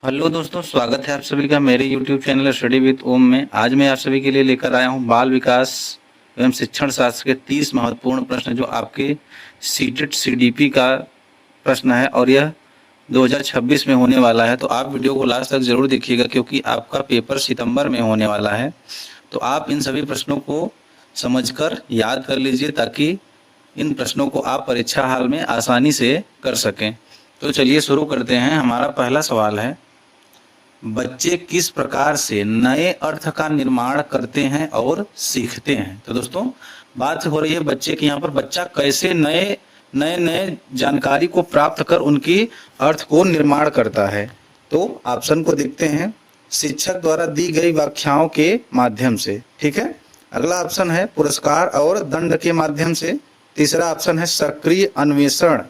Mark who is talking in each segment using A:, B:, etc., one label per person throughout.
A: Hello दोस्तों, स्वागत है आप सभी का मेरे YouTube चैनल स्टडी विद ओम में। आज मैं आप सभी के लिए लेकर आया हूं बाल विकास एवं शिक्षण शास्त्र के 30 महत्वपूर्ण प्रश्न, जो आपके सीटेट सीडीपी का प्रश्न है और यह 2026 में होने वाला है। तो आप वीडियो को लास्ट तक जरूर देखिएगा, क्योंकि आपका पेपर सितंबर में होने वाला है। तो आप इन सभी प्रश्नों को समझकर याद कर लीजिए, ताकि इन प्रश्नों को आप परीक्षा हाल में आसानी से कर सकें। तो चलिए शुरू करते हैं। हमारा पहला सवाल है, बच्चे किस प्रकार से नए अर्थ का निर्माण करते हैं और सीखते हैं। तो दोस्तों, बात हो रही है बच्चे की। यहाँ पर बच्चा कैसे नए नए नए जानकारी को प्राप्त कर उनकी अर्थ को निर्माण करता है। तो ऑप्शन को देखते हैं, शिक्षक द्वारा दी गई व्याख्याओं के माध्यम से। ठीक है। अगला ऑप्शन है पुरस्कार और दंड के माध्यम से। तीसरा ऑप्शन है सक्रिय अन्वेषण,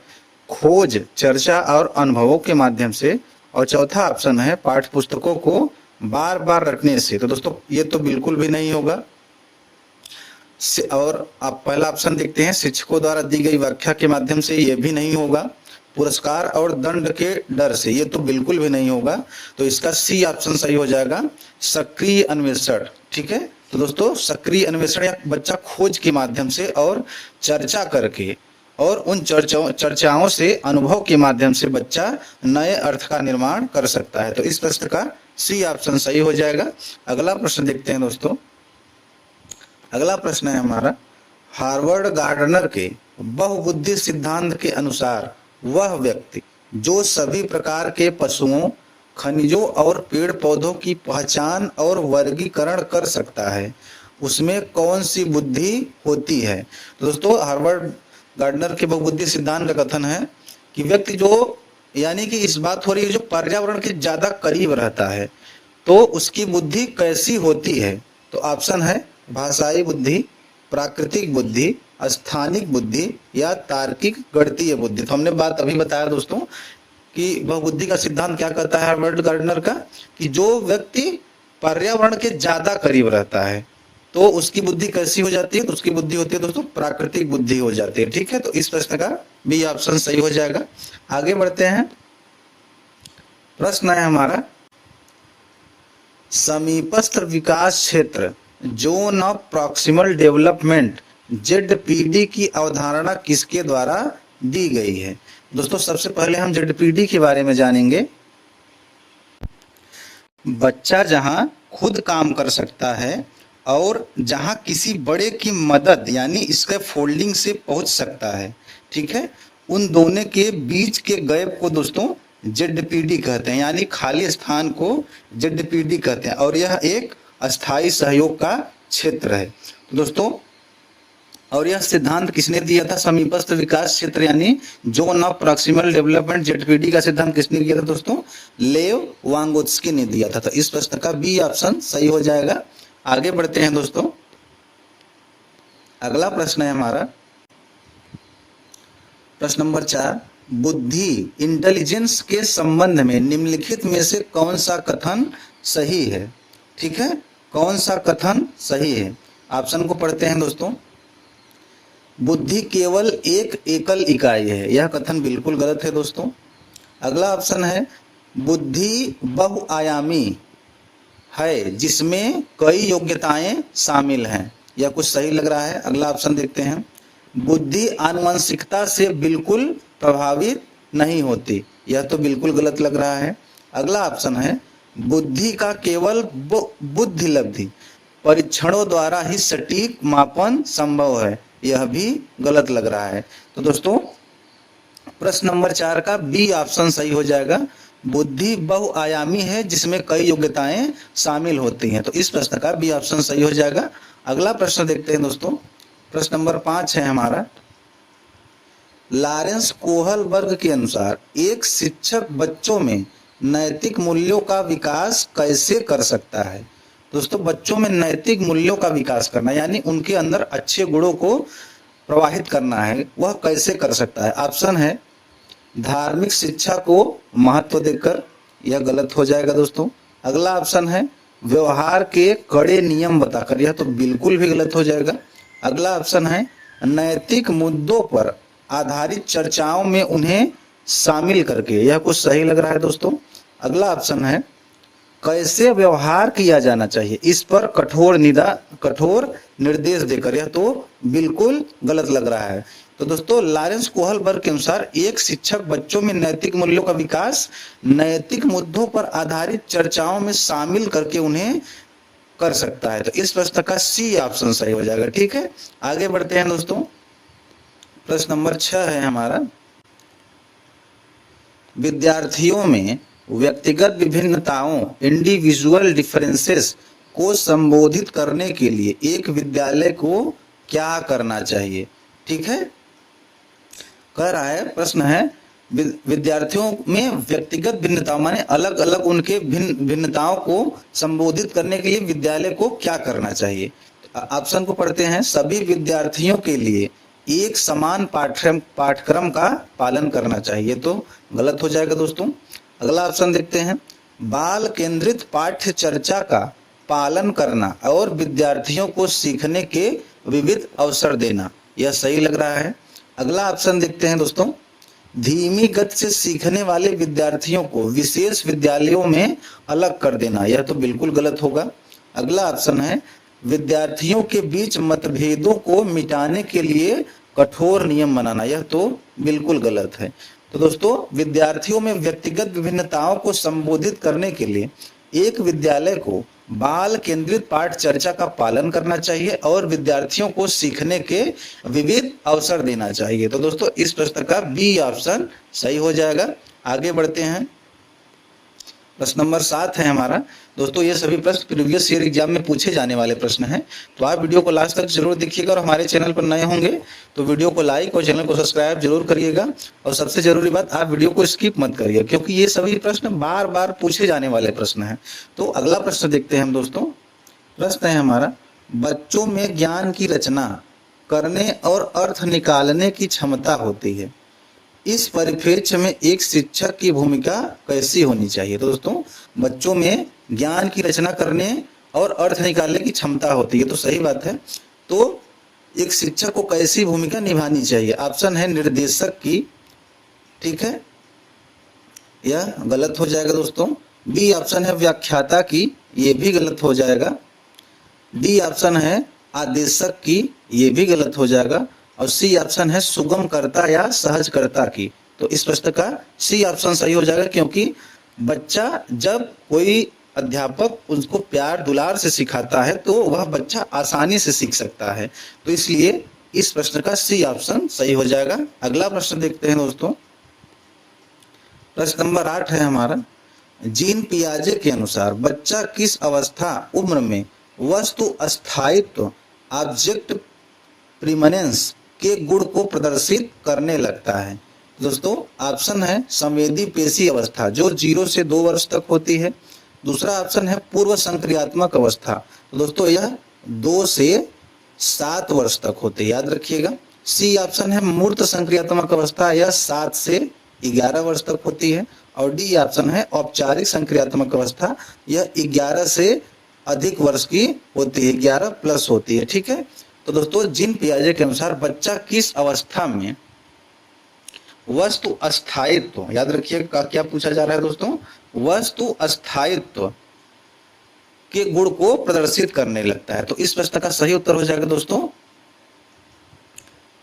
A: खोज, चर्चा और अनुभवों के माध्यम से। और चौथा ऑप्शन है पाठ्य पुस्तकों को बार बार रखने से। तो दोस्तों, ये तो बिल्कुल भी नहीं होगा। और आप पहला ऑप्शन देखते हैं, शिक्षकों द्वारा दी गई व्याख्या के माध्यम से, ये भी नहीं होगा। पुरस्कार और दंड के डर से, ये तो बिल्कुल भी नहीं होगा। तो इसका सी ऑप्शन सही हो जाएगा, सक्रिय अन्वेषण। ठीक है। तो दोस्तों, सक्रिय अन्वेषण या बच्चा खोज के माध्यम से और चर्चा करके और उन चर्चाओं से, अनुभव के माध्यम से बच्चा नए अर्थ का निर्माण कर सकता है। तो इस प्रश्न का सी ऑप्शन सही हो जाएगा। अगला प्रश्न देखते हैं दोस्तों। अगला प्रश्न है हमारा, हार्वर्ड गार्डनर के बहुबुद्धि सिद्धांत के अनुसार वह व्यक्ति जो सभी प्रकार के पशुओं, खनिजों और पेड़ पौधों की पहचान और वर्गीकरण कर सकता है, उसमें कौन सी बुद्धि होती है। तो दोस्तों, हार्वर्ड गार्डनर के बहुबुद्धि सिद्धांत का कथन है कि व्यक्ति जो, यानी कि इस बात हो रही है, जो पर्यावरण के ज्यादा करीब रहता है, तो उसकी बुद्धि कैसी होती है। तो ऑप्शन है भाषाई बुद्धि, प्राकृतिक बुद्धि, स्थानिक बुद्धि या तार्किक गणितीय बुद्धि। तो हमने बात अभी बताया दोस्तों कि बहुबुद्धि का सिद्धांत क्या कहता है हार्वर्ड गार्डनर का, कि जो व्यक्ति पर्यावरण के ज्यादा करीब रहता है तो उसकी बुद्धि कैसी हो जाती है। तो उसकी बुद्धि होती है दोस्तों प्राकृतिक बुद्धि हो जाती है। ठीक है। तो इस प्रश्न का बी ऑप्शन सही हो जाएगा। आगे बढ़ते हैं। प्रश्न है हमारा, समीपस्थ विकास क्षेत्र zone of proximal development ZPD की अवधारणा किसके द्वारा दी गई है। दोस्तों, सबसे पहले हम जेडपीडी के बारे में जानेंगे। बच्चा जहां खुद काम कर सकता है और जहां किसी बड़े की मदद यानी स्कैफोल्डिंग से पहुंच सकता है, ठीक है, उन दोनों के बीच के गैप को दोस्तों जेडपीडी कहते हैं, यानी खाली स्थान को जेडपीडी कहते हैं। और यह एक अस्थाई सहयोग का क्षेत्र है। तो दोस्तों, और यह सिद्धांत किसने दिया था, समीपस्थ विकास क्षेत्र यानी zone of proximal development ZPD का सिद्धांत किसने दिया था दोस्तों, लेव वांगोत्स्की ने दिया था। तो इस प्रश्न का बी ऑप्शन सही हो जाएगा। आगे बढ़ते हैं दोस्तों। अगला प्रश्न है हमारा, प्रश्न नंबर 4, बुद्धि इंटेलिजेंस के संबंध में निम्नलिखित में से कौन सा कथन सही है। ठीक है, कौन सा कथन सही है। ऑप्शन को पढ़ते हैं दोस्तों। बुद्धि केवल एक एकल इकाई है, यह कथन बिल्कुल गलत है दोस्तों। अगला ऑप्शन है, बुद्धि बहुआयामी है जिसमें कई योग्यताएं शामिल हैं, यह कुछ सही लग रहा है। अगला ऑप्शन देखते हैं, बुद्धि आनुवंशिकता से बिल्कुल प्रभावित नहीं होती, यह तो बिल्कुल गलत लग रहा है। अगला ऑप्शन है, बुद्धि का केवल बुद्धि लब्धि परीक्षणों द्वारा ही सटीक मापन संभव है, यह भी गलत लग रहा है। तो दोस्तों, प्रश्न नंबर 4 का बी ऑप्शन सही हो जाएगा, बुद्धि बहुआयामी है जिसमें कई योग्यताएं शामिल होती हैं। तो इस प्रश्न का बी ऑप्शन सही हो जाएगा। अगला प्रश्न देखते हैं दोस्तों। प्रश्न नंबर 5 है हमारा, लॉरेंस कोहलबर्ग के अनुसार एक शिक्षक बच्चों में नैतिक मूल्यों का विकास कैसे कर सकता है। दोस्तों, बच्चों में नैतिक मूल्यों का विकास करना यानी उनके अंदर अच्छे गुणों को प्रवाहित करना है, वह कैसे कर सकता है। ऑप्शन है धार्मिक शिक्षा को महत्व देकर, यह गलत हो जाएगा दोस्तों। अगला ऑप्शन है व्यवहार के कड़े नियम बताकर, यह तो बिल्कुल भी गलत हो जाएगा। अगला ऑप्शन है नैतिक मुद्दों पर आधारित चर्चाओं में उन्हें शामिल करके, यह कुछ सही लग रहा है दोस्तों। अगला ऑप्शन है कैसे व्यवहार किया जाना चाहिए, इस पर कठोर निर्देश देकर। यह तो बिल्कुल गलत लग रहा है। तो दोस्तों लॉरेंस कोहलबर्ग के अनुसार एक शिक्षक बच्चों में नैतिक मूल्यों का विकास नैतिक मुद्दों पर आधारित चर्चाओं में शामिल करके उन्हें कर सकता है। तो इस प्रश्न का सी ऑप्शन सही हो जाएगा। ठीक है, आगे बढ़ते हैं दोस्तों। प्रश्न नंबर 6 है हमारा, विद्यार्थियों में व्यक्तिगत विभिन्नताओं इंडिविजुअल डिफरेंसेस को संबोधित करने के लिए एक विद्यालय को क्या करना चाहिए। ठीक है, कह रहा है, प्रश्न है विद्यार्थियों में व्यक्तिगत भिन्नताओं माने अलग अलग उनके भिन्नताओं को संबोधित करने के लिए विद्यालय को क्या करना चाहिए। ऑप्शन को पढ़ते हैं, सभी विद्यार्थियों के लिए एक समान पाठ्यक्रम का पालन करना चाहिए। तो गलत हो जाएगा दोस्तों। अगला ऑप्शन देखते हैं, बाल केंद्रित पाठ्य चर्चा का पालन करना और विद्यार्थियों को सीखने के विविध अवसर देना। यह सही लग रहा है। अगला ऑप्शन देखते हैं दोस्तों, धीमी गति से सीखने वाले विद्यार्थियों को विशेष विद्यालयों में अलग कर देना। यह तो बिल्कुल गलत होगा। अगला ऑप्शन है, विद्यार्थियों के बीच मतभेदों को मिटाने के लिए कठोर नियम बनाना। यह तो बिल्कुल गलत है। तो दोस्तों विद्यार्थियों में व्यक्तिगत विभिन्नताओं को संबोधित करने के लिए एक विद्यालय को बाल केंद्रित पाठ चर्चा का पालन करना चाहिए और विद्यार्थियों को सीखने के विविध अवसर देना चाहिए। तो दोस्तों इस प्रश्न का बी ऑप्शन सही हो जाएगा। आगे बढ़ते हैं, प्रश्न नंबर 7 है हमारा। दोस्तों ये सभी प्रश्न प्रीवियस ईयर एग्जाम में पूछे जाने वाले प्रश्न हैं, तो आप वीडियो को लास्ट तक जरूर देखिएगा। और हमारे चैनल पर नए होंगे तो वीडियो को लाइक और चैनल को सब्सक्राइब जरूर करिएगा। और सबसे जरूरी बात, आप वीडियो को स्किप मत करिए, क्योंकि ये सभी प्रश्न बार बार पूछे जाने वाले प्रश्न हैं। तो अगला प्रश्न देखते हैं हम दोस्तों। प्रश्न है हमारा, बच्चों में ज्ञान की रचना करने और अर्थ निकालने की क्षमता होती है, इस परिप्रेक्ष्य में एक शिक्षक की भूमिका कैसी होनी चाहिए। तो दोस्तों बच्चों में ज्ञान की रचना करने और अर्थ निकालने की क्षमता होती है, तो सही बात है। तो एक शिक्षक को कैसी भूमिका निभानी चाहिए। ऑप्शन है निर्देशक की। ठीक है, यह गलत हो जाएगा दोस्तों। बी ऑप्शन है व्याख्याता की, यह भी गलत हो जाएगा। डी ऑप्शन है आदेशक की, यह भी गलत हो जाएगा। और सी ऑप्शन है सुगमकर्ता या सहजकर्ता की। तो इस प्रश्न का सी ऑप्शन सही हो जाएगा, क्योंकि बच्चा जब कोई अध्यापक उसको प्यार दुलार से सिखाता है तो वह बच्चा आसानी से सीख सकता है। तो इसलिए इस प्रश्न का सी ऑप्शन सही हो जाएगा। अगला प्रश्न देखते हैं दोस्तों। प्रश्न नंबर 8 है हमारा, जीन पियाजे के अनुसार बच्चा किस अवस्था उम्र में वस्तु अस्थायित्व ऑब्जेक्ट प्रीमनेंस के गुण को प्रदर्शित करने लगता है। दोस्तों ऑप्शन है संवेदी पेशी अवस्था, जो 0 से 2 वर्ष तक होती है। दूसरा ऑप्शन है पूर्व संक्रियात्मक अवस्था, तो दोस्तों यह 2 से 7 वर्ष तक होती है, याद रखिएगा। सी ऑप्शन है मूर्त संक्रियात्मक अवस्था, यह 7 से 11 वर्ष तक होती है। और डी ऑप्शन है औपचारिक संक्रियात्मक अवस्था, यह 11 से अधिक वर्ष की होती है, 11 प्लस होती है। ठीक है, तो दोस्तों जीन पियाजे के अनुसार बच्चा किस अवस्था में वस्तु अस्थायित्व, याद रखिएगा क्या पूछा जा रहा है दोस्तों, वस्तु अस्थायित्व के गुण को प्रदर्शित करने लगता है। तो इस प्रश्न का सही उत्तर हो जाएगा दोस्तों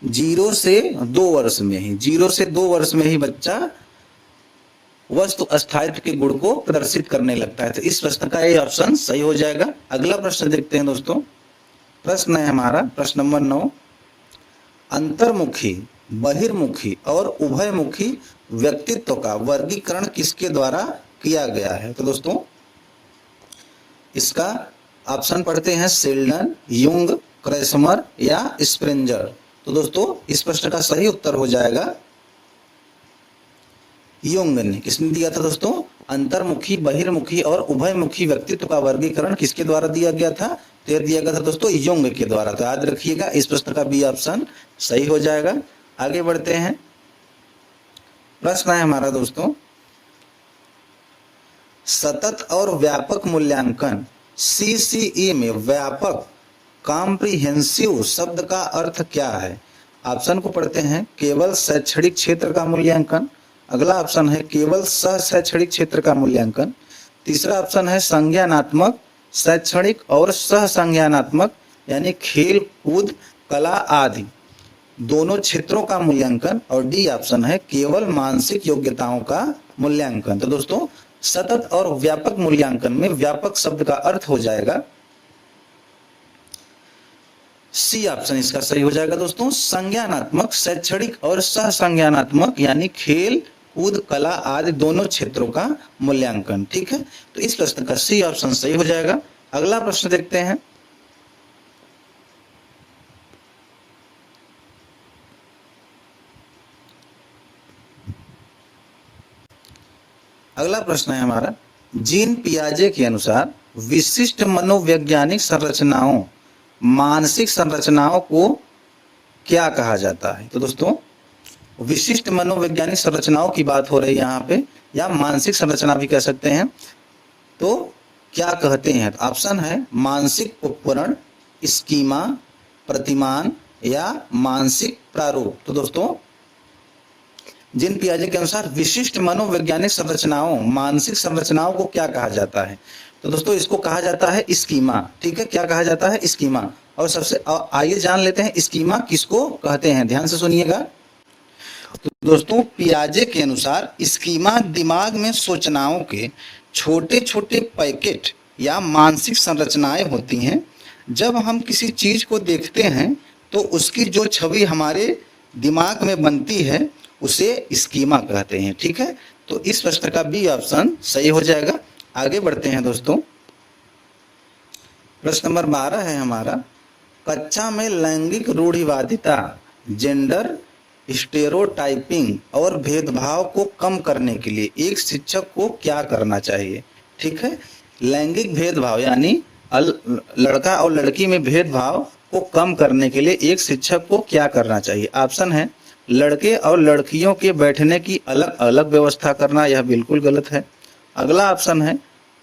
A: 0 से 2 वर्ष में ही, 0 से 2 वर्ष में ही बच्चा वस्तु अस्थायित्व के गुण को प्रदर्शित करने लगता है। तो इस प्रश्न का ये ऑप्शन सही हो जाएगा। अगला प्रश्न देखते हैं दोस्तों। प्रश्न है हमारा प्रश्न नंबर 9, अंतर्मुखी, बहिर्मुखी और उभयमुखी व्यक्तित्व का वर्गीकरण किसके द्वारा किया गया है। तो दोस्तों इसका ऑप्शन पढ़ते हैं, शेल्डन, युंग, क्रेसमर या स्प्रेंजर। तो दोस्तों इस प्रश्न का सही उत्तर हो जाएगा युंग ने। किसने दिया था दोस्तों, अंतर्मुखी, बहिर्मुखी और उभयमुखी व्यक्तित्व का वर्गीकरण किसके द्वारा दिया गया था, तो दिया गया था दोस्तों युंग के द्वारा। तो याद रखिएगा इस प्रश्न का बी ऑप्शन सही हो जाएगा। आगे बढ़ते हैं। प्रश्न है हमारा दोस्तों, सतत और व्यापक मूल्यांकन CCE में व्यापक कॉम्प्रिहेंसिव शब्द का अर्थ क्या है। ऑप्शन को पढ़ते हैं, केवल शैक्षणिक क्षेत्र का मूल्यांकन, अगला ऑप्शन है केवल सह शैक्षणिक क्षेत्र का मूल्यांकन। तीसरा ऑप्शन है संज्ञानात्मक, शैक्षणिक और सह संज्ञानात्मक यानी खेल कूद कला आदि दोनों क्षेत्रों का मूल्यांकन। और डी ऑप्शन है केवल मानसिक योग्यताओं का मूल्यांकन। तो दोस्तों सतत और व्यापक मूल्यांकन में व्यापक शब्द का अर्थ हो जाएगा सी ऑप्शन इसका सही हो जाएगा दोस्तों, संज्ञानात्मक, शैक्षणिक और सह संज्ञानात्मक यानी खेल कूद कला आदि दोनों क्षेत्रों का मूल्यांकन। ठीक है, तो इस प्रश्न का सी ऑप्शन सही हो जाएगा। अगला प्रश्न देखते हैं। अगला प्रश्न है हमारा, जीन पियाजे के अनुसार विशिष्ट मनोवैज्ञानिक संरचनाओं मानसिक संरचनाओं को क्या कहा जाता है। तो दोस्तों विशिष्ट मनोवैज्ञानिक संरचनाओं की बात हो रही है यहाँ पे, या मानसिक संरचना भी कह सकते हैं। तो क्या कहते हैं? तो ऑप्शन है मानसिक उपकरण, स्कीमा, प्रतिमान या मानसिक प्रारूप। तो दोस्तों जीन पियाजे के अनुसार विशिष्ट मनोवैज्ञानिक संरचनाओं मानसिक संरचनाओं को क्या कहा जाता है? तो दोस्तों इसको कहा जाता है स्कीमा। ठीक है, क्या कहा जाता है? स्कीमा। और सबसे आइए जान लेते हैं स्कीमा किसको कहते हैं, ध्यान से सुनिएगा। तो दोस्तों पियाजे के अनुसार स्कीमा दिमाग में सूचनाओं के छोटे छोटे पैकेट या मानसिक संरचनाएं होती हैं। जब हम किसी चीज को देखते हैं तो उसकी जो छवि हमारे दिमाग में बनती है उसे स्कीमा कहते हैं। ठीक है, तो इस प्रश्न का बी ऑप्शन सही हो जाएगा। आगे बढ़ते हैं दोस्तों। प्रश्न नंबर 12 है हमारा, कक्षा में लैंगिक रूढ़िवादिता, जेंडर स्टेरियोटाइपिंग और भेदभाव को कम करने के लिए एक शिक्षक को क्या करना चाहिए? ठीक है, लैंगिक भेदभाव यानी लड़का और लड़की में भेदभाव को कम करने के लिए एक शिक्षक को क्या करना चाहिए? ऑप्शन है लड़के और लड़कियों के बैठने की अलग अलग व्यवस्था करना, यह बिल्कुल गलत है। अगला ऑप्शन है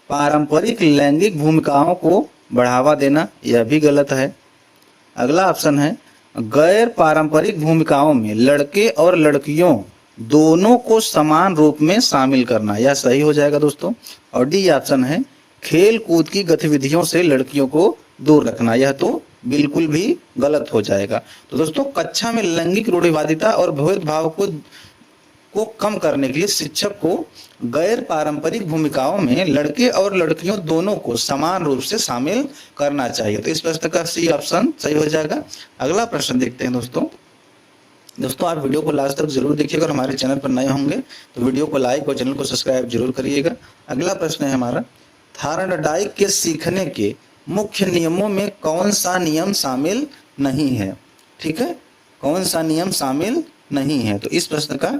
A: पारंपरिक लैंगिक भूमिकाओं को बढ़ावा देना, यह भी गलत है। अगला ऑप्शन है गैर पारंपरिक भूमिकाओं में लड़के और लड़कियों दोनों को समान रूप में शामिल करना, यह सही हो जाएगा दोस्तों। और डी ऑप्शन है खेल कूद की गतिविधियों से लड़कियों को दूर रखना, यह तो बिल्कुल भी गलत हो जाएगा। तो दोस्तों कक्षा में लैंगिक रूढ़िवादिता और भेदभाव को कम करने के लिए शिक्षक को गैर पारंपरिक भूमिकाओं में लड़के और लड़कियों दोनों को समान रूप से शामिल करना चाहिए। तो इस प्रश्न का सी ऑप्शन सही हो जाएगा। अगला प्रश्न देखते हैं दोस्तों आप वीडियो को लास्ट तक जरूर देखिएगा और हमारे चैनल पर नए होंगे तो वीडियो को लाइक और चैनल को सब्सक्राइब जरूर करिएगा। अगला प्रश्न है हमारा, थार्नडाइक के सीखने के मुख्य नियमों में कौन सा नियम शामिल नहीं है? ठीक है, कौन सा नियम शामिल नहीं है? तो इस प्रश्न का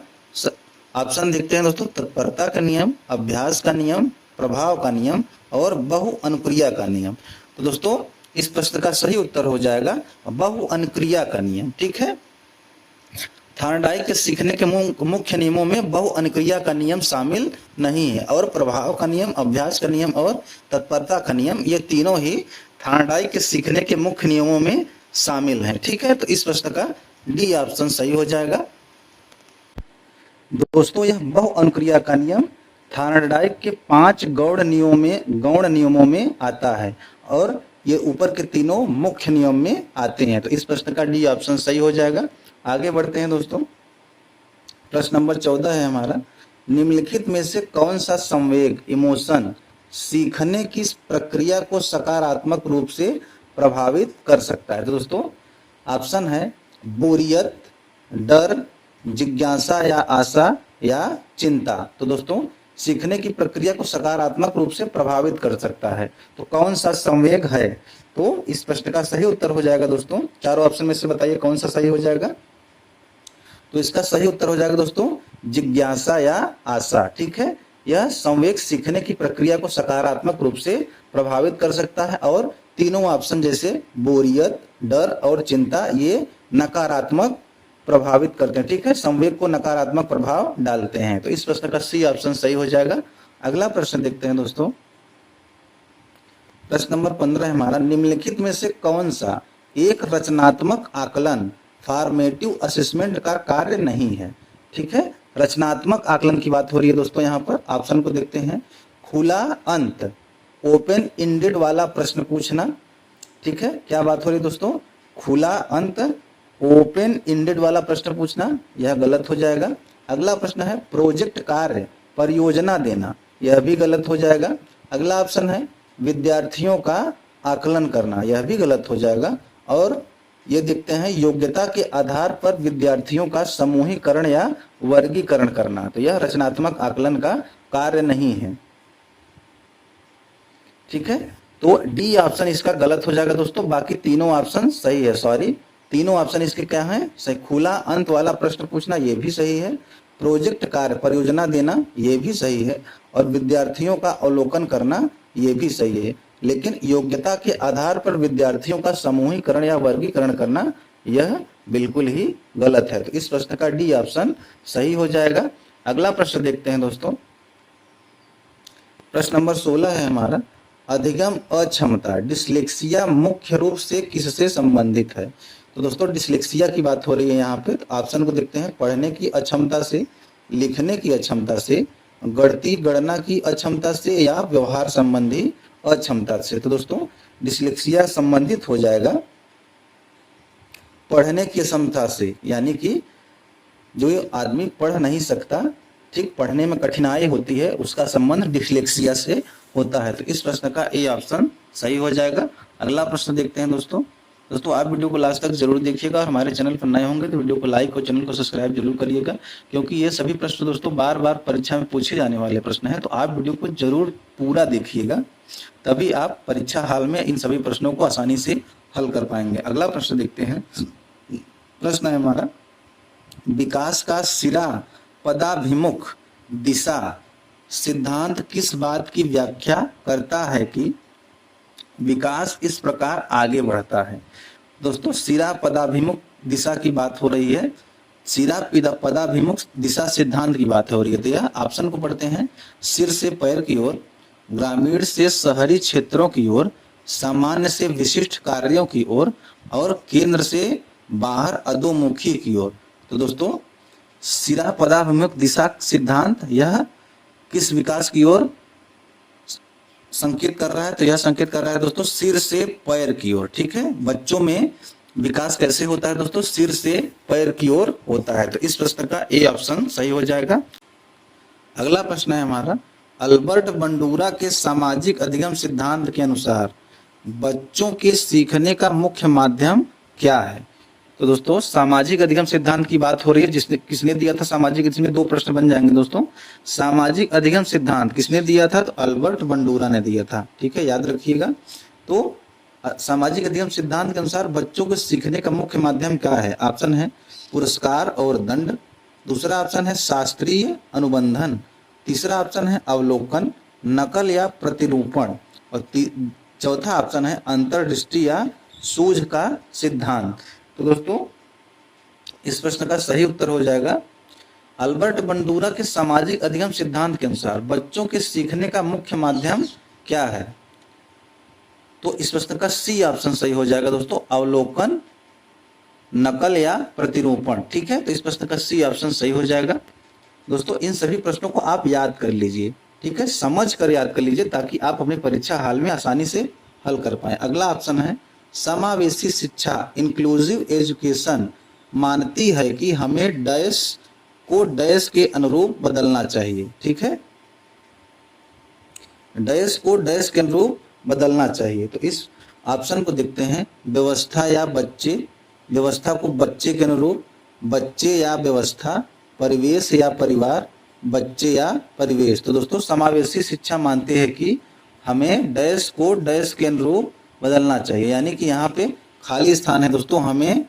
A: ऑप्शन देखते हैं दोस्तों, तत्परता का नियम, अभ्यास का नियम, प्रभाव का नियम और बहु अनुक्रिया का नियम। तो दोस्तों इस प्रश्न का सही उत्तर हो जाएगा बहु अनुक्रिया का नियम। ठीक है, थार्नडाइक के सीखने के मुख्य नियमों में बहु अनुक्रिया का नियम शामिल नहीं है और प्रभाव का नियम, अभ्यास का नियम और तत्परता का नियम ये तीनों ही थार्नडाइक के सीखने के मुख्य नियमों में शामिल हैं। ठीक है, तो इस प्रश्न का डी ऑप्शन सही हो जाएगा। दोस्तों यह बहु अनुक्रिया का नियम थार्नडाइक के 5 गौण नियमों में आता है और ये ऊपर के तीनों मुख्य नियम में आते हैं। तो इस प्रश्न का डी ऑप्शन सही हो जाएगा। आगे बढ़ते हैं दोस्तों। प्रश्न नंबर 14 है हमारा, निम्नलिखित में से कौन सा संवेग इमोशन सीखने की प्रक्रिया को सकारात्मक रूप से प्रभावित कर सकता है? तो दोस्तों ऑप्शन है बोरियत, डर, जिज्ञासा या आशा या चिंता। तो दोस्तों सीखने की प्रक्रिया को सकारात्मक रूप से प्रभावित कर सकता है, तो कौन सा संवेग है? तो इस प्रश्न का सही उत्तर हो जाएगा दोस्तों, चारों ऑप्शन में से बताइए कौन सा सही हो जाएगा। तो इसका सही उत्तर हो जाएगा दोस्तों जिज्ञासा या आशा। ठीक है, यह संवेग सीखने की प्रक्रिया को सकारात्मक रूप से प्रभावित कर सकता है और तीनों ऑप्शन जैसे बोरियत, डर और चिंता ये नकारात्मक प्रभावित करते हैं। ठीक है, संवेग को नकारात्मक प्रभाव डालते हैं। तो इस प्रश्न का सी ऑप्शन सही हो जाएगा। अगला प्रश्न देखते हैं दोस्तों। प्रश्न नंबर 15 हमारा, निम्नलिखित में से कौन सा एक रचनात्मक आकलन फॉर्मेटिव असेसमेंट का कार्य नहीं है? ठीक है, रचनात्मक आकलन की बात हो रही है दोस्तों। यहाँ पर ऑप्शन को देखते हैं, खुला अंत ओपन इंडेड वाला प्रश्न पूछना, ठीक है, क्या बात हो रही है दोस्तों, खुला अंत ओपन इंडेड वाला प्रश्न पूछना, यह गलत हो जाएगा। अगला प्रश्न है प्रोजेक्ट कार्य परियोजना देना, यह भी गलत हो जाएगा। अगला ऑप्शन है विद्यार्थियों का आकलन करना, यह भी गलत हो जाएगा। और ये देखते हैं योग्यता के आधार पर विद्यार्थियों का समूहीकरण या वर्गीकरण करना, तो यह रचनात्मक आकलन का कार्य नहीं है, ठीक है। तो डी ऑप्शन इसका गलत हो जाएगा दोस्तों। बाकी तीनों ऑप्शन सही है, सॉरी तीनों ऑप्शन इसके क्या है सही। खुला अंत वाला प्रश्न पूछना ये भी सही है, प्रोजेक्ट कार्य परियोजना देना ये भी सही है, और विद्यार्थियों का अवलोकन करना ये भी सही है। लेकिन योग्यता के आधार पर विद्यार्थियों का समूहीकरण या वर्गीकरण करना यह बिल्कुल ही गलत है। तो इस प्रश्न का डी ऑप्शन सही हो जाएगा। अगला प्रश्न देखते हैं दोस्तों, प्रश्न नंबर 16 है हमारा, अधिगम अक्षमता डिसलेक्सिया मुख्य रूप से किससे संबंधित है। तो दोस्तों डिसलेक्सिया की बात हो रही है यहाँ पे। तो ऑप्शन को देखते हैं, पढ़ने की अक्षमता से, लिखने की अक्षमता से, गणती गणना की अक्षमता से, या व्यवहार संबंधी अक्षमता से। तो दोस्तों डिसलेक्सिया संबंधित हो जाएगा पढ़ने की क्षमता से, यानी कि जो आदमी पढ़ नहीं सकता, ठीक, पढ़ने में कठिनाई होती है, उसका संबंध डिसलेक्सिया से होता है। तो इस प्रश्न का ए ऑप्शन सही हो जाएगा। अगला प्रश्न देखते हैं दोस्तों। आप वीडियो को लास्ट तक जरूर देखिएगा, और हमारे चैनल पर नए होंगे तो वीडियो को लाइक और चैनल को सब्सक्राइब जरूर करिएगा, क्योंकि ये सभी प्रश्न दोस्तों बार बार परीक्षा में पूछे जाने वाले प्रश्न हैं। तो आप वीडियो को जरूर पूरा देखिएगा, तभी आप परीक्षा हाल में इन सभी प्रश्नों को आसानी से हल कर पाएंगे। अगला प्रश्न देखते हैं। प्रश्न है हमारा, विकास का सिरा पदाभिमुख दिशा सिद्धांत किस बात की व्याख्या करता है कि विकास इस प्रकार आगे बढ़ता है। दोस्तों सिरा पदाभिमुख दिशा की बात हो रही है, सिरा पदाभिमुख दिशा सिद्धांत की बात हो रही है। तो यह ऑप्शन को पढ़ते हैं, सिर से पैर की ओर, ग्रामीण से शहरी क्षेत्रों की ओर, सामान्य से विशिष्ट कार्यों की ओर, और केंद्र से बाहर अधोमुखी की ओर। तो दोस्तों सिरा पदाभिमुख दिशा सिद्धांत यह किस विकास की ओर संकेत कर रहा है। तो यह संकेत कर रहा है दोस्तों सिर से पैर की ओर, ठीक है। बच्चों में विकास कैसे होता है दोस्तों, सिर से पैर की ओर होता है। तो इस प्रश्न का ए ऑप्शन सही हो जाएगा। अगला प्रश्न है हमारा, अल्बर्ट बंडूरा के सामाजिक अधिगम सिद्धांत के अनुसार बच्चों के सीखने का मुख्य माध्यम क्या है। तो दोस्तों सामाजिक अधिगम सिद्धांत की बात हो रही है, जिसने किसने दिया था सामाजिक, इसमें दो प्रश्न बन जाएंगे दोस्तों। सामाजिक अधिगम सिद्धांत किसने दिया था, तो अल्बर्ट बंडूरा ने दिया था, ठीक है, याद रखिएगा। तो सामाजिक अधिगम सिद्धांत के अनुसार बच्चों को सीखने का मुख्य माध्यम क्या है। ऑप्शन है पुरस्कार और दंड, दूसरा ऑप्शन है शास्त्रीय अनुबंधन, तीसरा ऑप्शन है अवलोकन, नकल या प्रतिरूपण, और चौथा ऑप्शन है अंतर्दृष्टि या सूझ का सिद्धांत। तो दोस्तों इस प्रश्न का सही उत्तर हो जाएगा, अल्बर्ट बंडूरा के सामाजिक अधिगम सिद्धांत के अनुसार बच्चों के सीखने का मुख्य माध्यम क्या है। तो इस प्रश्न का सी ऑप्शन सही हो जाएगा दोस्तों, अवलोकन, नकल या प्रतिरूपण, ठीक है। तो इस प्रश्न का सी ऑप्शन सही हो जाएगा। दोस्तों इन सभी प्रश्नों को आप याद कर लीजिए, ठीक है, समझ कर याद कर लीजिए, ताकि आप अपनी परीक्षा हाल में आसानी से हल कर पाए। अगला ऑप्शन है, समावेशी शिक्षा इंक्लूसिव एजुकेशन मानती है कि हमें डैश को डैश के अनुरूप बदलना चाहिए, ठीक है, डैश को डैश के अनुरूप बदलना चाहिए। तो इस ऑप्शन को देखते हैं, व्यवस्था या बच्चे, व्यवस्था को बच्चे के अनुरूप, बच्चे या व्यवस्था, परिवेश या परिवार, बच्चे या परिवेश। तो दोस्तों समावेशी शिक्षा मानते हैं कि हमें डैश को डैश के अनुरूप बदलना चाहिए, यानी कि यहाँ पे खाली स्थान है दोस्तों, हमें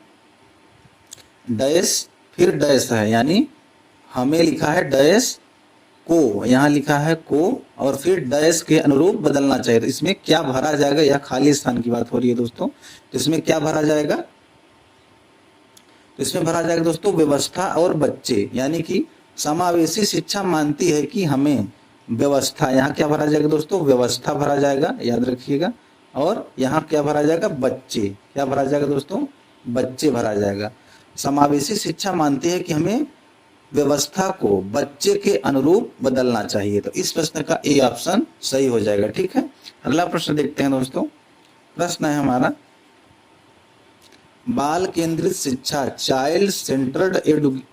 A: डैश फिर डैश है, यानी हमें लिखा है डैश को, यहाँ लिखा है को, और फिर डैश के अनुरूप बदलना चाहिए। तो इसमें क्या भरा जाएगा, यह खाली स्थान की बात हो रही है दोस्तों। तो इसमें क्या भरा जाएगा, तो इसमें भरा जाएगा दोस्तों व्यवस्था और बच्चे, यानी कि समावेशी शिक्षा मानती है कि हमें व्यवस्था, यहाँ क्या भरा जाएगा दोस्तों, व्यवस्था भरा जाएगा, याद रखिएगा। और यहाँ क्या भरा जाएगा, बच्चे, क्या भरा जाएगा दोस्तों, बच्चे भरा जाएगा। समावेशी शिक्षा मानती है कि हमें व्यवस्था को बच्चे के अनुरूप बदलना चाहिए। तो इस प्रश्न का ए ऑप्शन सही हो जाएगा। ठीक है, अगला प्रश्न देखते हैं दोस्तों। प्रश्न है हमारा, बाल केंद्रित शिक्षा चाइल्ड सेंटर्ड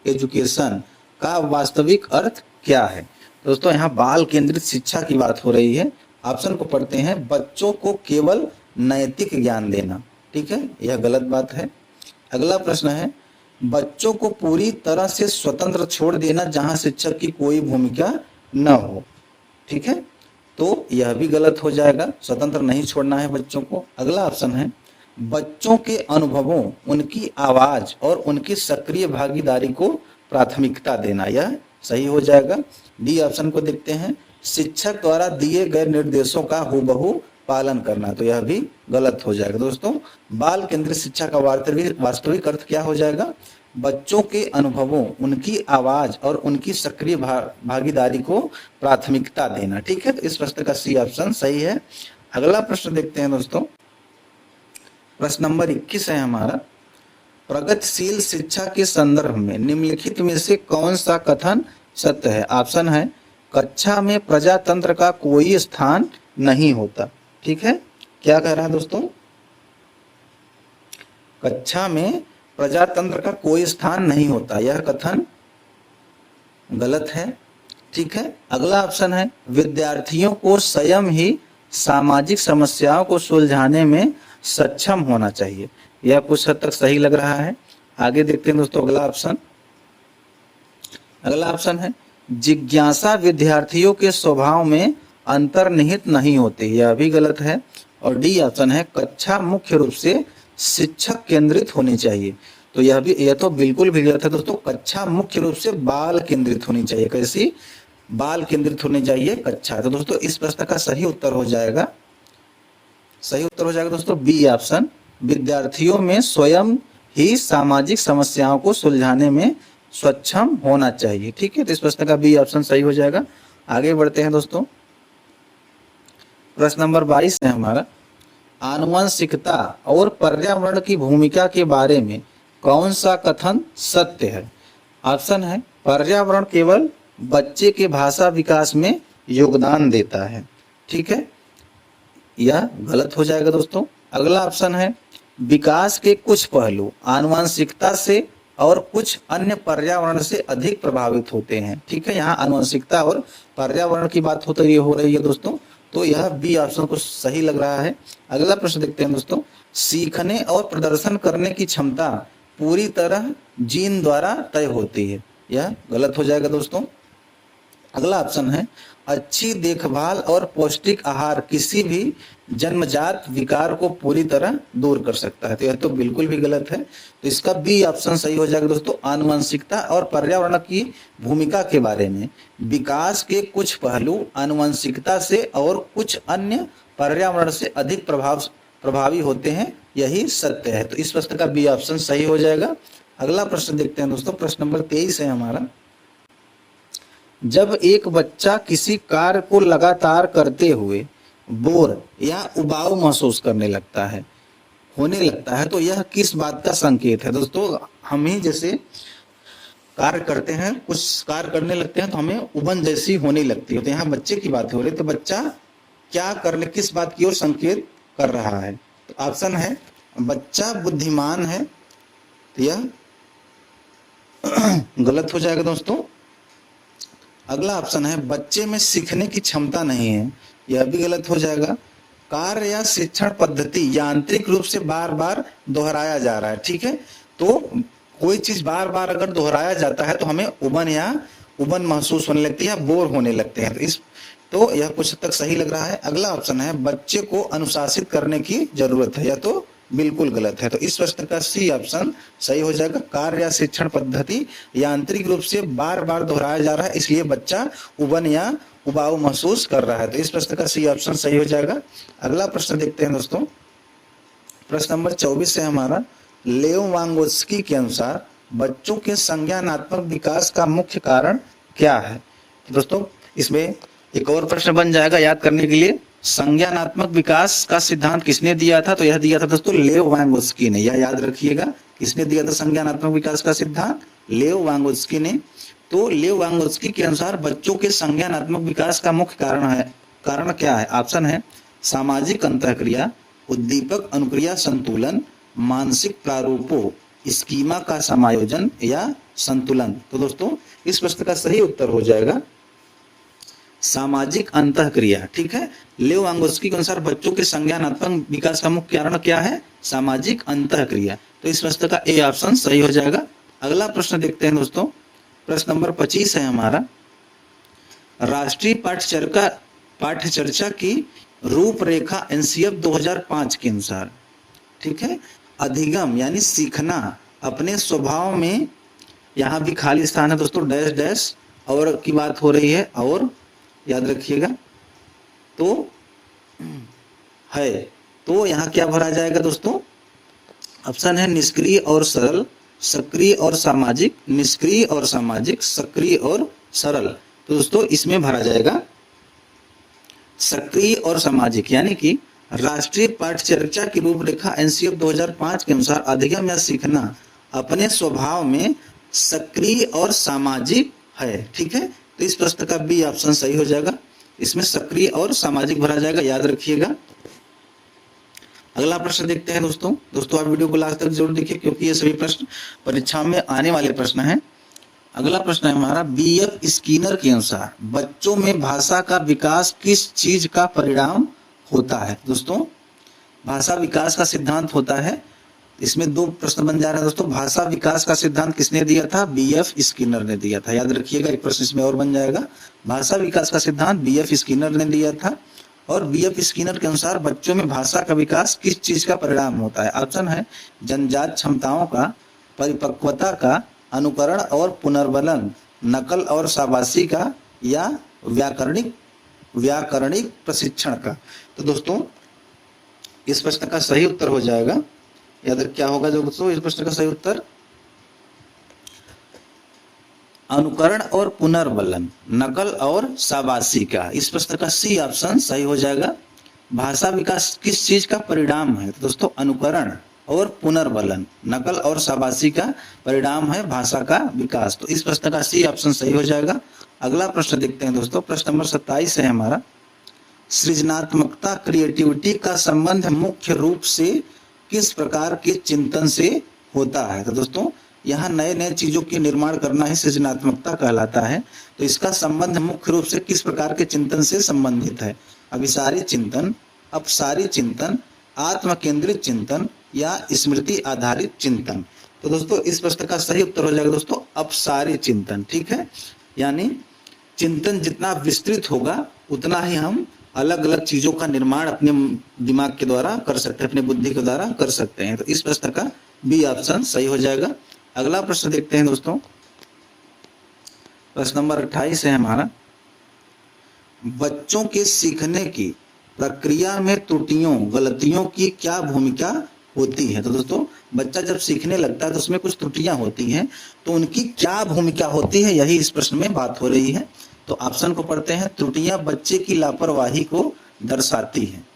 A: एजुकेशन का वास्तविक अर्थ क्या है। दोस्तों यहाँ बाल केंद्रित शिक्षा की बात हो रही है। ऑप्शन को पढ़ते हैं, बच्चों को केवल नैतिक ज्ञान देना। ठीक है, यह गलत बात है। अगला प्रश्न है, बच्चों को पूरी तरह से स्वतंत्र छोड़ देना जहां शिक्षक की कोई भूमिका न हो। ठीक है, तो यह भी गलत हो जाएगा, स्वतंत्र नहीं छोड़ना है बच्चों को। अगला ऑप्शन है, बच्चों के अनुभवों, उनकी आवाज और उनकी सक्रिय भागीदारी को प्राथमिकता देना, यह सही हो जाएगा। डी ऑप्शन को देखते हैं, शिक्षक द्वारा दिए गए निर्देशों का हूबहू पालन करना, तो यह भी गलत हो जाएगा। दोस्तों बाल केंद्रित शिक्षा का वास्तविक अर्थ क्या हो जाएगा, बच्चों के अनुभवों, उनकी आवाज और उनकी सक्रिय भागीदारी को प्राथमिकता देना। ठीक है, तो इस प्रश्न का सी ऑप्शन सही है। अगला प्रश्न देखते हैं दोस्तों, प्रश्न नंबर 21 है हमारा, प्रगतिशील शिक्षा के संदर्भ में निम्नलिखित में से कौन सा कथन सत्य है। ऑप्शन है, कक्षा में प्रजातंत्र का कोई स्थान नहीं होता। ठीक है, क्या कह रहा है दोस्तों, कक्षा में प्रजातंत्र का कोई स्थान नहीं होता, यह कथन गलत है। ठीक है, अगला ऑप्शन है, विद्यार्थियों को स्वयं ही सामाजिक समस्याओं को सुलझाने में सक्षम होना चाहिए, यह कुछ हद तक सही लग रहा है। आगे देखते हैं दोस्तों अगला ऑप्शन। अगला ऑप्शन है, जिज्ञासा विद्यार्थियों के स्वभाव में अंतर्निहित नहीं होती, यह भी गलत है। और डी ऑप्शन है, कक्षा मुख्य रूप से शिक्षक केंद्रित होनी चाहिए, तो यह तो बिल्कुल भी गलत है दोस्तों। कक्षा मुख्य रूप से बाल केंद्रित होनी चाहिए। कैसी बाल केंद्रित होनी चाहिए कक्षा। तो दोस्तों इस प्रश्न का सही उत्तर हो जाएगा दोस्तों बी ऑप्शन, विद्यार्थियों में स्वयं ही सामाजिक समस्याओं को सुलझाने में सक्षम होना चाहिए। ठीक है, तो इस प्रश्न का बी ऑप्शन सही हो जाएगा। आगे बढ़ते हैं दोस्तों, प्रश्न नंबर 22 है हमारा, आनुवंशिकता और पर्यावरण की भूमिका के बारे में कौन सा कथन सत्य है। ऑप्शन है, पर्यावरण केवल बच्चे के भाषा विकास में योगदान देता है। ठीक है, यह गलत हो जाएगा दोस्तों। अगला ऑप्शन है, विकास के कुछ पहलू आनुवंशिकता से और कुछ अन्य पर्यावरण से अधिक प्रभावित होते हैं। ठीक है, यहाँ आनुवंशिकता और पर्यावरण की बात हो रही है दोस्तों, तो यह बी ऑप्शन को सही लग रहा है। अगला प्रश्न देखते हैं दोस्तों, सीखने और प्रदर्शन करने की क्षमता पूरी तरह जीन द्वारा तय होती है, यह गलत हो जाएगा दोस्तों। अगला ऑप्शन है, अच्छी देखभाल और पौष्टिक आहार किसी भी जन्मजात विकार को पूरी तरह दूर कर सकता है, तो यह तो बिल्कुल भी गलत है। तो इसका बी ऑप्शन सही हो जाएगा दोस्तों, आनुवंशिकता और पर्यावरण की भूमिका के बारे में विकास के कुछ पहलू आनुवंशिकता से और कुछ अन्य पर्यावरण से अधिक प्रभावी होते हैं, यही सत्य है। तो इस प्रश्न का बी ऑप्शन सही हो जाएगा। अगला प्रश्न देखते हैं दोस्तों, प्रश्न नंबर 23 है हमारा, जब एक बच्चा किसी कार्य को लगातार करते हुए बोर या उबाऊ महसूस होने लगता है, तो यह किस बात का संकेत है। दोस्तों हम ही जैसे कार्य करते हैं, कुछ कार्य करने लगते हैं तो हमें उबन जैसी होने लगती है, तो यहाँ बच्चे की बात हो रही है, तो बच्चा क्या करने, किस बात की ओर संकेत कर रहा है। तो ऑप्शन है, बच्चा बुद्धिमान है, तो यह गलत हो जाएगा दोस्तों। अगला ऑप्शन है, बच्चे में सीखने की क्षमता नहीं है, यह भी गलत हो जाएगा। कार्य या शिक्षण पद्धति यांत्रिक रूप से बार बार दोहराया जा रहा है। ठीक है, तो कोई चीज बार बार अगर दोहराया जाता है तो हमें उबन महसूस होने लगती है, बोर होने लगते हैं। तो यह कुछ तक सही लग रहा है। अगला ऑप्शन है, बच्चे को अनुशासित करने की जरूरत है, यह तो बिल्कुल गलत है। तो इस प्रश्न का सी ऑप्शन सही हो जाएगा, कार्य या शिक्षण पद्धति यांत्रिक रूप से बार बार दोहराया जा रहा है, इसलिए बच्चा उबन या उबाऊ महसूस कर रहा है, तो इस प्रश्न का सी ऑप्शन सही हो जाएगा। अगला प्रश्न देखते हैं दोस्तों, प्रश्न नंबर 24 है हमारा, लेओ वांगोस्की के अनुसार बच्चों के संज्ञानात्मक विकास का मुख्य कारण क्या है। तो दोस्तों इसमें एक और प्रश्न बन जाएगा याद करने के लिए, संज्ञानात्मक विकास का सिद्धांत किसने दिया था। तो यह दिया था दोस्तों लेओ वांगोस्की ने, यह याद रखिएगा, किसने दिया था संज्ञानात्मक विकास का सिद्धांत, लेओ वांगोस्की ने। तो लेव वांगोस्की के अनुसार बच्चों के संज्ञानात्मक विकास का मुख्य कारण क्या है? ऑप्शन है सामाजिक अंतःक्रिया, उद्दीपक अनुक्रिया संतुलन, मानसिक प्रारूपों, स्कीमा का समायोजन या संतुलन। तो दोस्तों इस प्रश्न का सही उत्तर हो जाएगा सामाजिक अंतःक्रिया। ठीक है, लेव वांगोस्की के अनुसार बच्चों के संज्ञानात्मक विकास का मुख्य कारण क्या है? सामाजिक अंतःक्रिया। तो इस प्रश्न का ए ऑप्शन सही हो जाएगा। अगला प्रश्न देखते हैं दोस्तों, प्रश्न नंबर 25 है हमारा, राष्ट्रीय पाठ्यचर्चा की रूपरेखा एनसीएफ 2005 के अनुसार, ठीक है, अधिगम यानी सीखना अपने स्वभाव में, यहाँ भी खाली स्थान है दोस्तों, डैश डैश और की बात हो रही है, और याद रखिएगा तो है, तो यहाँ क्या भरा जाएगा दोस्तों? ऑप्शन है निष्क्रिय और सरल, सक्रिय और सामाजिक, निष्क्रिय और सामाजिक, सक्रिय और सरल। तो दोस्तों इसमें भरा जाएगा सक्रिय और सामाजिक, यानी कि राष्ट्रीय पाठ्यचर्चा की रूपरेखा एनसीएफ 2005 के अनुसार अधिगम या सीखना अपने स्वभाव में सक्रिय और सामाजिक है। ठीक है, तो इस प्रश्न का बी ऑप्शन सही हो जाएगा, इसमें सक्रिय और सामाजिक भरा जाएगा, याद रखिएगा। अगला प्रश्न देखते हैं दोस्तों आप वीडियो को लास्ट तक जरूर देखिए क्योंकि ये सभी प्रश्न परीक्षा में आने वाले प्रश्न हैं। अगला प्रश्न है हमारा, बीएफ स्किनर के अनुसार बच्चों में भाषा का विकास किस चीज का परिणाम होता है? दोस्तों भाषा विकास का सिद्धांत होता है, इसमें दो प्रश्न बन जा रहे हैं दोस्तों। भाषा विकास का सिद्धांत किसने दिया था? बीएफ स्किनर ने दिया था, याद रखिएगा। एक प्रश्न इसमें और बन जाएगा, भाषा विकास का सिद्धांत बीएफ स्किनर ने दिया था, और बीएफ स्किनर के अनुसार बच्चों में भाषा का विकास किस चीज का परिणाम होता है? ऑप्शन है जन्मजात क्षमताओं का, परिपक्वता का, अनुकरण और पुनर्बलन, नकल और शाबाशी का, या व्याकरणिक प्रशिक्षण का। तो दोस्तों इस प्रश्न का सही उत्तर हो जाएगा, याद क्या होगा जो दोस्तों इस प्रश्न का सही उत्तर? अनुकरण और पुनर्बलन, नकल और शाबाशी का। इस प्रश्न का सी ऑप्शन सही हो जाएगा। भाषा विकास किस चीज का परिणाम है? तो दोस्तों अनुकरण और पुनर्बलन, नकल और शाबाशी का परिणाम है भाषा का विकास। तो इस प्रश्न का सी ऑप्शन सही हो जाएगा। अगला प्रश्न देखते हैं दोस्तों, प्रश्न नंबर 27 है हमारा, सृजनात्मकता क्रिएटिविटी का संबंध मुख्य रूप से किस प्रकार के चिंतन से होता है? तो दोस्तों यहाँ नए नए चीजों के निर्माण करना ही सृजनात्मकता कहलाता है। तो इसका संबंध मुख्य रूप से किस प्रकार के चिंतन से संबंधित है? अभिसारी चिंतन, अपसारी चिंतन, आत्म केंद्रित चिंतन, या स्मृति आधारित चिंतन। तो दोस्तों इस प्रश्न का सही उत्तर हो जाएगा दोस्तों अपसारी चिंतन। ठीक है, यानी चिंतन जितना विस्तृत होगा उतना ही हम अलग अलग चीजों का निर्माण अपने दिमाग के द्वारा कर सकते हैं, अपने बुद्धि के द्वारा कर सकते हैं। तो इस प्रश्न का बी ऑप्शन सही हो जाएगा। अगला प्रश्न देखते हैं दोस्तों, प्रश्न नंबर 28 है हमारा, बच्चों के सीखने की प्रक्रिया में त्रुटियों गलतियों की क्या भूमिका होती है? तो दोस्तों बच्चा जब सीखने लगता है तो उसमें कुछ त्रुटियां होती हैं, तो उनकी क्या भूमिका होती है, यही इस प्रश्न में बात हो रही है। तो ऑप्शन को पढ़ते हैं, त्रुटियां बच्चे की लापरवाही को दर्शाती हैं।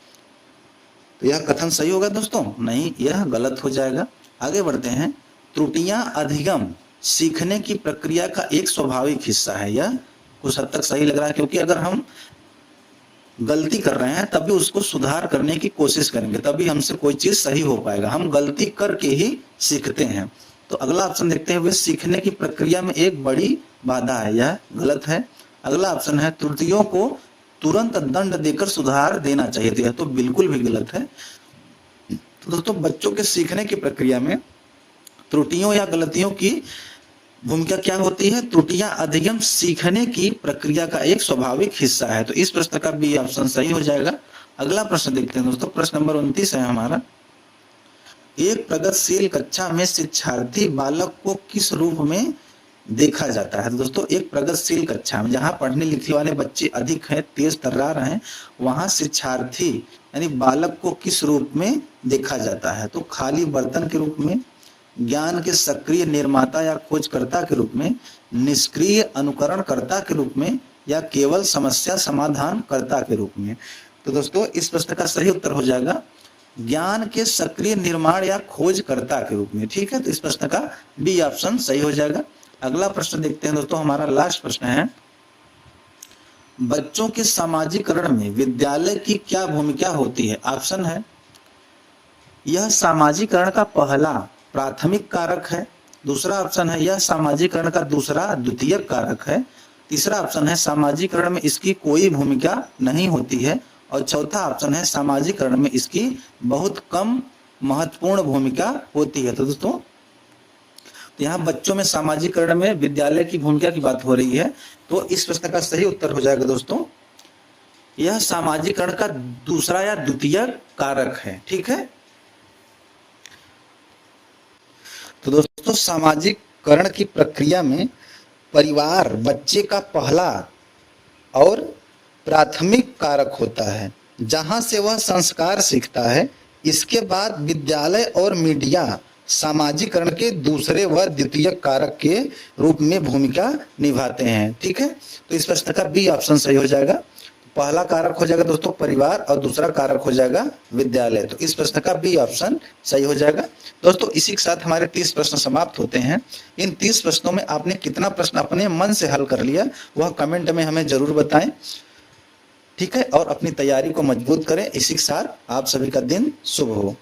A: तो यह कथन सही होगा दोस्तों? नहीं, यह गलत हो जाएगा। आगे बढ़ते हैं, त्रुटियां अधिगम सीखने की प्रक्रिया का एक स्वाभाविक हिस्सा है। यह कुछ हद तक सही लग रहा है, क्योंकि अगर हम गलती कर रहे हैं तभी उसको सुधार करने की कोशिश करेंगे, तभी हमसे कोई चीज सही हो पाएगा। हम गलती करके ही सीखते हैं। तो अगला ऑप्शन देखते हैं, वे सीखने की प्रक्रिया में एक बड़ी बाधा है। यह गलत है। अगला ऑप्शन है, त्रुटियों को तुरंत दंड देकर सुधार देना चाहिए। तो यह तो बिल्कुल भी गलत है। तो दोस्तों बच्चों के सीखने की प्रक्रिया में त्रुटियों या गलतियों की भूमिका क्या होती है? त्रुटियां अधिगम सीखने की प्रक्रिया का एक स्वाभाविक हिस्सा है। तो इस प्रश्न का बी ऑप्शन सही हो जाएगा। अगला प्रश्न देखते हैं दोस्तों, प्रश्न नंबर 29 है हमारा, एक प्रगतिशील कक्षा में शिक्षार्थी बालक को किस रूप में देखा जाता है? तो दोस्तों एक प्रगतिशील कक्षा में जहां पढ़ने लिखने वाले बच्चे अधिक हैं, तेज तर्रार हैं, वहां शिक्षार्थी यानी बालक को किस रूप में देखा जाता है? तो खाली बर्तन के रूप में, ज्ञान के सक्रिय निर्माता या खोजकर्ता के रूप में, निष्क्रिय अनुकरणकर्ता के रूप में, या केवल समस्या समाधान कर्ता के रूप में। तो दोस्तों इस प्रश्न का सही उत्तर हो जाएगा ज्ञान के सक्रिय निर्माण या खोजकर्ता के रूप में। ठीक है, तो इस प्रश्न का बी ऑप्शन सही हो जाएगा। अगला प्रश्न देखते हैं दोस्तों, हमारा लास्ट प्रश्न है, बच्चों के सामाजिकरण में विद्यालय की क्या भूमिका होती है? ऑप्शन है, यह सामाजिकरण का पहला प्राथमिक कारक है। दूसरा ऑप्शन है, यह सामाजिकरण का दूसरा द्वितीयक कारक है। तीसरा ऑप्शन है, सामाजिकरण में इसकी कोई भूमिका नहीं होती है। और चौथा ऑप्शन है, सामाजिकरण में इसकी बहुत कम महत्वपूर्ण भूमिका होती है। तो दोस्तों यहाँ बच्चों में सामाजिकरण में विद्यालय की भूमिका की बात हो रही है, तो इस प्रश्न का सही उत्तर हो जाएगा दोस्तों, यह सामाजिकरण का दूसरा या द्वितीय कारक है। ठीक है, तो दोस्तों सामाजिकरण की प्रक्रिया में परिवार बच्चे का पहला और प्राथमिक कारक होता है, जहां से वह संस्कार सीखता है। इसके बाद विद्यालय और मीडिया सामाजिकरण के दूसरे व द्वितीय कारक के रूप में भूमिका निभाते हैं। ठीक है, तो इस प्रश्न का बी ऑप्शन सही हो जाएगा। पहला कारक हो जाएगा दोस्तों परिवार और दूसरा कारक हो जाएगा विद्यालय। तो इस प्रश्न का बी ऑप्शन सही हो जाएगा। दोस्तों इसी के साथ हमारे 30 प्रश्न समाप्त होते हैं। इन 30 प्रश्नों में आपने कितना प्रश्न अपने मन से हल कर लिया वह कमेंट में हमें जरूर बताएं। ठीक है, और अपनी तैयारी को मजबूत करें। इसी के साथ आप सभी का दिन शुभ हो।